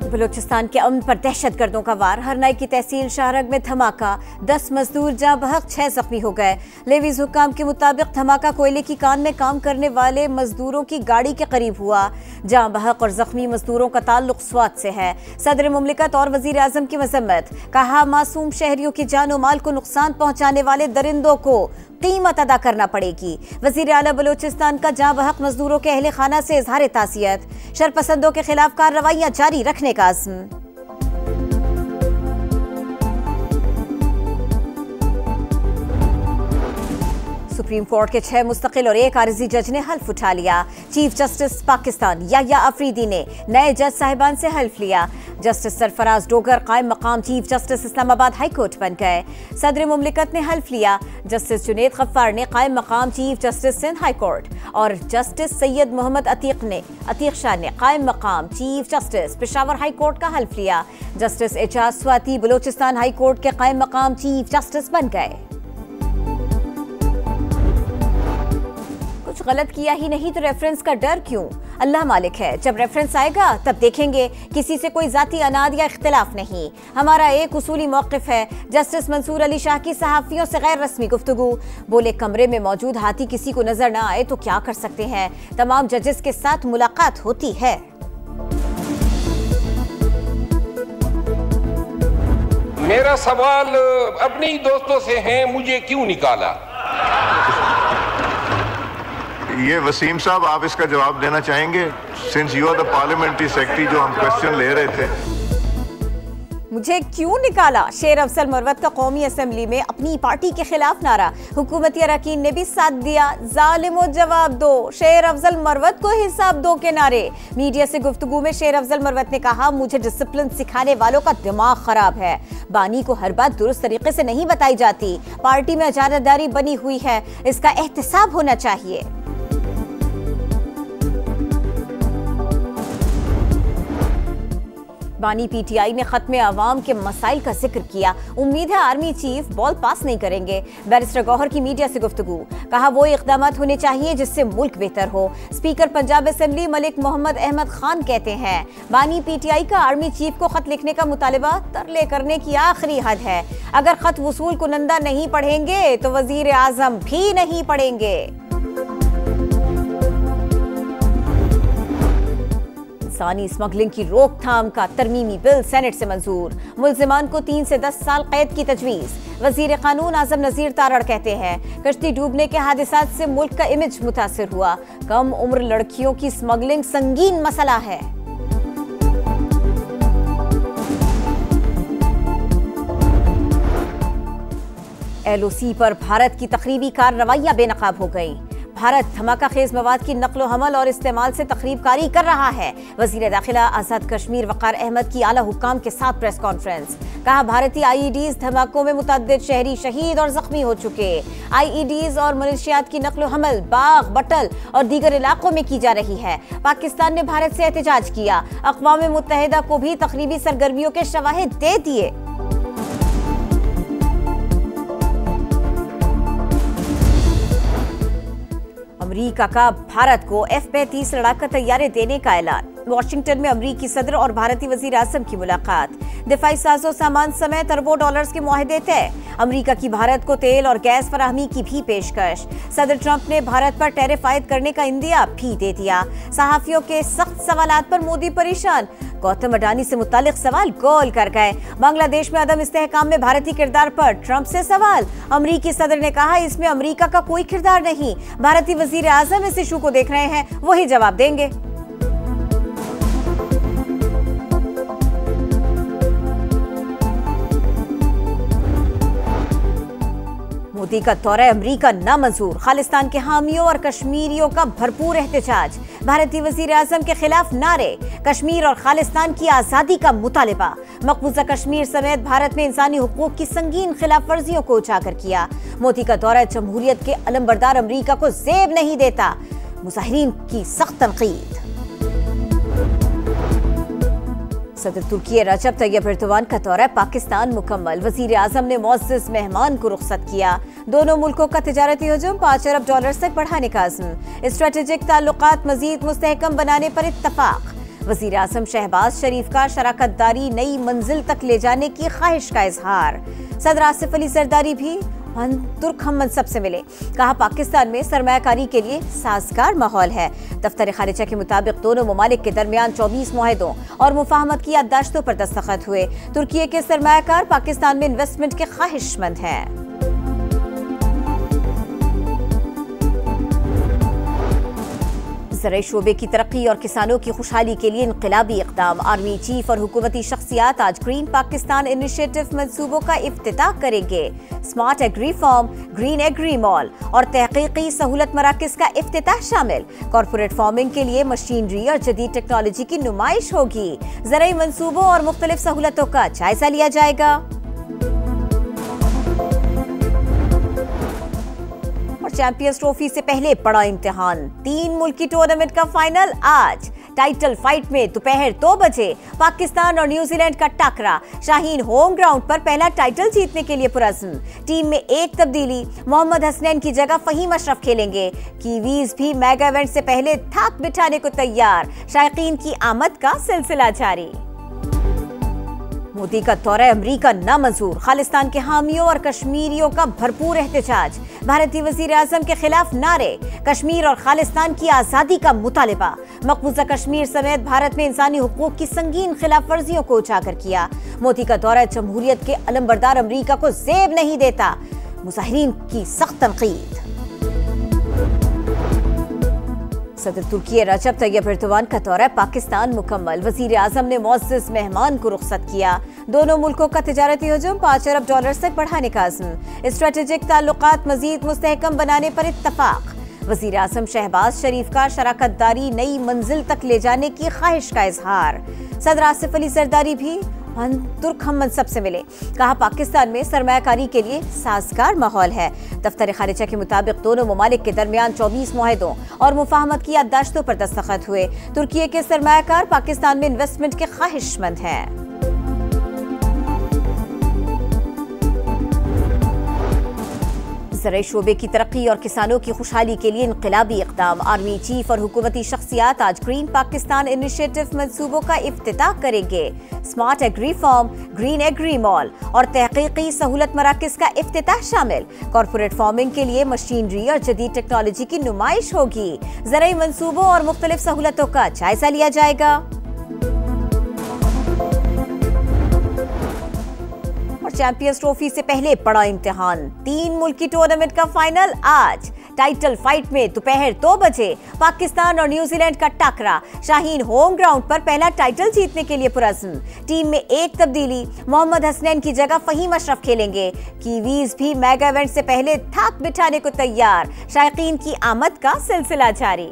बलूचिस्तान के अमन पर दहशतगर्दों का वार। हरनाई की तहसील शाहरग में धमाका, 10 मजदूर जाँ बहक, 6 जख्मी हो गए। लेवीज हुक्काम के मुताबिक धमाका कोयले की कान में काम करने वाले मजदूरों की गाड़ी के करीब हुआ। जाँ बहक और जख्मी मजदूरों का ताल्लुक स्वात से है। सदर मुमलिकत और वजीर आजम की मजम्मत, कहा मासूम शहरियों की जानो माल को नुकसान पहुंचाने वाले दरिंदों को कीमत अदा करना पड़ेगी। वजीर आला बलूचिस्तान का जाँ बहक मजदूरों के अहले खाना से इजहार तासियत। शरपसंदों के खिलाफ कार्रवाइयां जारी रखने का अज़्म। सुप्रीम कोर्ट के 6 मुस्तकिल और 1 आरिजी जज ने हल्फ उठा लिया। चीफ जस्टिस पाकिस्तान याह्या अफरीदी ने नए जज साहिबान से हल्फ लिया। जस्टिस सरफराज डोगर कायम मकाम chief justice Islamabad high court बन गए। सदर मुमलिकत ने हल्फ लिया। जस्टिस जुनेद गफ्फार ने कायम मकाम chief justice Sindh high court और जस्टिस सैयद मोहम्मद अतीक शाह ने कायम मकाम chief justice Peshawar high court का हल्फ लिया। Justice Ijaz Swati Balochistan high court के कायम मकाम चीफ जस्टिस बन गए। कुछ गलत किया ही नहीं तो रेफरेंस का डर क्यों? अल्लाह मालिक है, जब रेफरेंस आएगा तब देखेंगे। किसी से कोई जाती अनाद या इख्तिलाफ नहीं। हमारा एक उसूली मौक़िफ़ है। जस्टिस मंसूर अली शाह की सहाफ़ियों से गैर रस्मी गुफ्तगू। बोले कमरे में मौजूद हाथी किसी को नजर ना आए तो क्या कर सकते हैं। तमाम जजेस के साथ मुलाकात होती है। मेरा सवाल अपने ही दोस्तों से है, मुझे क्यों निकाला? ये वसीम साहब, आप इसका जवाब देना चाहेंगे? Since you are the parliamentary secretary, जो हम क्वेश्चन ले रहे थे। मुझे क्यों निकाला? शेर अफजल मरवत का कौमी असेंबली में अपनी पार्टी के खिलाफ नारा। हुकूमती अरकान ने भी साथ दिया। जालिमो जवाब दो, शेर अफजल मरवत को हिसाब दो के नारे। मीडिया से गुफ्तगू में शेर अफजल मरवत ने कहा, मुझे डिसिप्लिन सिखाने वालों का दिमाग खराब है। बानी को हर बात दुरुस्त तरीके से नहीं बताई जाती। पार्टी में अजानतदारी बनी हुई है, इसका एहतसाब होना चाहिए। बानी पीटीआई ने खत्मे अवाम के मसाइल का जिक्र किया। उम्मीद है आर्मी चीफ बॉल पास नहीं करेंगे। बैरिस्टर गौहर की मीडिया से गुफ्तगू, कहा वो इक़दामात होने चाहिए जिससे मुल्क बेहतर हो। स्पीकर पंजाब असेंबली मलिक मोहम्मद अहमद खान कहते हैं, बानी पीटीआई का आर्मी चीफ को खत लिखने का मुतालबा तरले करने की आखिरी हद है। अगर खत वसूल कुनंदा नहीं पढ़ेंगे तो वजीर आजम भी नहीं पढ़ेंगे। इंसानी स्मगलिंग की रोकथाम का तरमीमी बिल सेनेट से मंजूर। मुल्जिमान को 3 से 10 साल कैद की तजवीज। वजीर कानून आजम नजीर तारड़ कहते हैं, कश्ती डूबने के हादिसात से मुल्क का इमेज मुतासिर हुआ। कम उम्र लड़कियों की स्मगलिंग संगीन मसला है। LOC पर भारत की तकरीबी कार्रवाइयां बेनकाब हो गई। भारत धमाका खेज मवाद की नकलो हमल और इस्तेमाल से तकरीबकारी कर रहा है। वजीर दाखिला आजाद कश्मीर वक़ार अहमद की आला हुक्काम के साथ प्रेस कॉन्फ्रेंस। कहा, भारतीय IEDs धमाकों में मुतअद्दिद शहरी शहीद और जख्मी हो चुके। IEDs और मलेशियात की नकलो हमल बाग, बटल और दीगर इलाकों में की जा रही है। पाकिस्तान ने भारत से एहतजाज किया। अक़वाम मुत्तहिदा को भी तकरीबी सरगर्मियों के शवाहिद दे दिए। अमरीका का भारत को F-35 लड़ाका तैयारे देने का ऐलान। वाशिंगटन में अमरीकी सदर और भारतीय वजीर आजम की मुलाकात। दिफाई साजो सामान समेत अरबों डॉलर्स के मुआहदे तय। अमरीका की भारत को तेल और गैस फराहमी की भी पेशकश। सदर ट्रंप ने भारत पर टैरिफ आयद करने का इंदिया भी दे दिया। सहाफियों के सख्त सवालात पर मोदी परेशान। गौतम अडानी से मुतालिक सवाल गोल कर गए। बांग्लादेश में अदम इस्तेहकाम में भारतीय किरदार पर ट्रंप से सवाल। अमरीकी सदर ने कहा, इसमें अमरीका का कोई किरदार नहीं। भारतीय वजीर आजम इस इशू को देख रहे हैं, वही जवाब देंगे। मोदी का दौरा अमरीका नामंजूर। खालिस्तान के हामियों और कश्मीरियों का भरपूर एहतजाज। भारतीय वजीर आजम के खिलाफ नारे। कश्मीर और खालिस्तान की आजादी का मुतालिबा। मकबूजा कश्मीर समेत भारत में इंसानी हुकूक की संगीन खिलाफ वर्जियों को उजागर किया। मोदी का दौरा जमहूरियत के अलमबरदार अमरीका को ज़ेब नहीं देता। मुजाहिरीन की सख्त तनकीद। सदर तुर्की रजब तैयब एर्दोगान का दौरा पाकिस्तान मुकम्मल। वजीर आजम ने मुअज़्ज़ज़ मेहमान को रुखसत किया। दोनों मुल्कों का तिजारती हुजूम $5 अरब तक बढ़ाने का अज़्म। स्ट्रेटेजिक ताल्लुकात मजीद मुस्तहकम बनाने पर इत्तफाक। वजीर आजम शहबाज शरीफ का शराकतदारी नई मंजिल तक ले जाने की ख्वाहिश का इजहार। सदर आसिफ अली जरदारी भी तुर्क हम मनसब से मिले, कहा पाकिस्तान में सरमायाकारी के लिए साजगार माहौल है। दफ्तर खारिजा के मुताबिक दोनों ममालिक के दरमियान 24 मुआहदों और मुफाहमत की याददाश्तों पर दस्तखत हुए। तुर्की के सरमायाकार पाकिस्तान में इन्वेस्टमेंट के ख्वाहिशमंद हैं। ज़राई शोबे की तरक्की और किसानों की खुशहाली के लिए इनकलाबी इक़दाम। आर्मी चीफ और हुकूमती शख्सियात आज ग्रीन पाकिस्तान इनिशिएटिव मंसूबों का इफ्तिताह करेंगे। Smart agri farm, green agri mall और तहकीकी सहूलत मराकज का इफ्तिताह शामिल। कॉर्पोरेट फार्मिंग के लिए मशीनरी और जदीद टेक्नोलॉजी की नुमाइश होगी। ज़राई मंसूबों और मुख्तलिफ सहूलतों का जायजा लिया जाएगा। चैंपियंस ट्रॉफी से पहले बड़ा इम्तिहान। 3 मुल्की टूर्नामेंट का फाइनल आज। टाइटल फाइट में दोपहर 2 बजे पाकिस्तान और न्यूजीलैंड का टकरा। शाहीन होम ग्राउंड पर पहला टाइटल जीतने के लिए पुरज़्म। टीम में एक तब्दीली, मोहम्मद हसनैन की जगह फहीम अशरफ खेलेंगे। कीवीज भी मेगा इवेंट से पहले थाप बिठाने को तैयार। शायकीन की आमद का सिलसिला जारी। मोदी का दौरा अमरीका नामंजूर। खालिस्तान के हामियों और कश्मीरियों का भरपूर एहतजाज। भारतीय वजीर आजम के खिलाफ नारे। कश्मीर और खालिस्तान की आजादी का मुतालिबा। मकबूजा कश्मीर समेत भारत में इंसानी हुकूक की संगीन खिलाफ वर्जियों को उजागर किया। मोदी का दौरा जमहूरियत के अलमबरदार अमरीका को ज़ेब नहीं देता। मुजाहिरीन की सख्त तनकीद। सदर तुर्की रजब तैयब एर्दोगान का दौरा पाकिस्तान मुकम्मल। वजीर आजम ने मुअज़्ज़ज़ मेहमान को रुखसत किया। दोनों मुल्कों का तिजारती हुजूम $5 अरब तक बढ़ाने का अज़्म। स्ट्रेटेजिक ताल्लुकात मजीद मुस्तहकम बनाने पर इत्तफाक। वजीर आजम शहबाज शरीफ का शराकतदारी नई मंजिल तक ले जाने की ख्वाहिश का इजहार। सदर आसिफ अली जरदारी भी तुर्क हम मनसब से मिले, कहा पाकिस्तान में सरमायाकारी के लिए साजगार माहौल है। दफ्तर खारिजा के मुताबिक दोनों ममालिक के दरमियान 24 मुआहदों और मुफाहमत की याददाश्तों पर दस्तखत हुए। तुर्की के सरमायाकार पाकिस्तान में इन्वेस्टमेंट के ख्वाहिशमंद हैं। ज़राई शोबे की तरक्की और किसानों की खुशहाली के लिए इनकलाबी इक़दाम। आर्मी चीफ और हुकूमती शख्सियात आज ग्रीन पाकिस्तान इनिशिएटिव मंसूबों का इफ्तिताह करेंगे। Smart agri farm, green agri mall और तहकीकी सहूलत मराकज का इफ्तिताह शामिल। कॉर्पोरेट फार्मिंग के लिए मशीनरी और जदीद टेक्नोलॉजी की नुमाइश होगी। ज़राई मंसूबों और मुख्तलिफ सहूलतों का जायजा लिया जाएगा। चैंपियंस ट्रॉफी से पहले बड़ा इम्तिहान। 3 मुल्की टूर्नामेंट का फाइनल आज। टाइटल फाइट में दोपहर 2 बजे पाकिस्तान और न्यूजीलैंड का टकरा। शाहीन होम ग्राउंड पर पहला टाइटल जीतने के लिए पुरज़्म। टीम में एक तब्दीली, मोहम्मद हसनैन की जगह फहीम अशरफ खेलेंगे। कीवीज भी मेगा इवेंट से पहले थाप बिठाने को तैयार। शायकीन की आमद का सिलसिला जारी।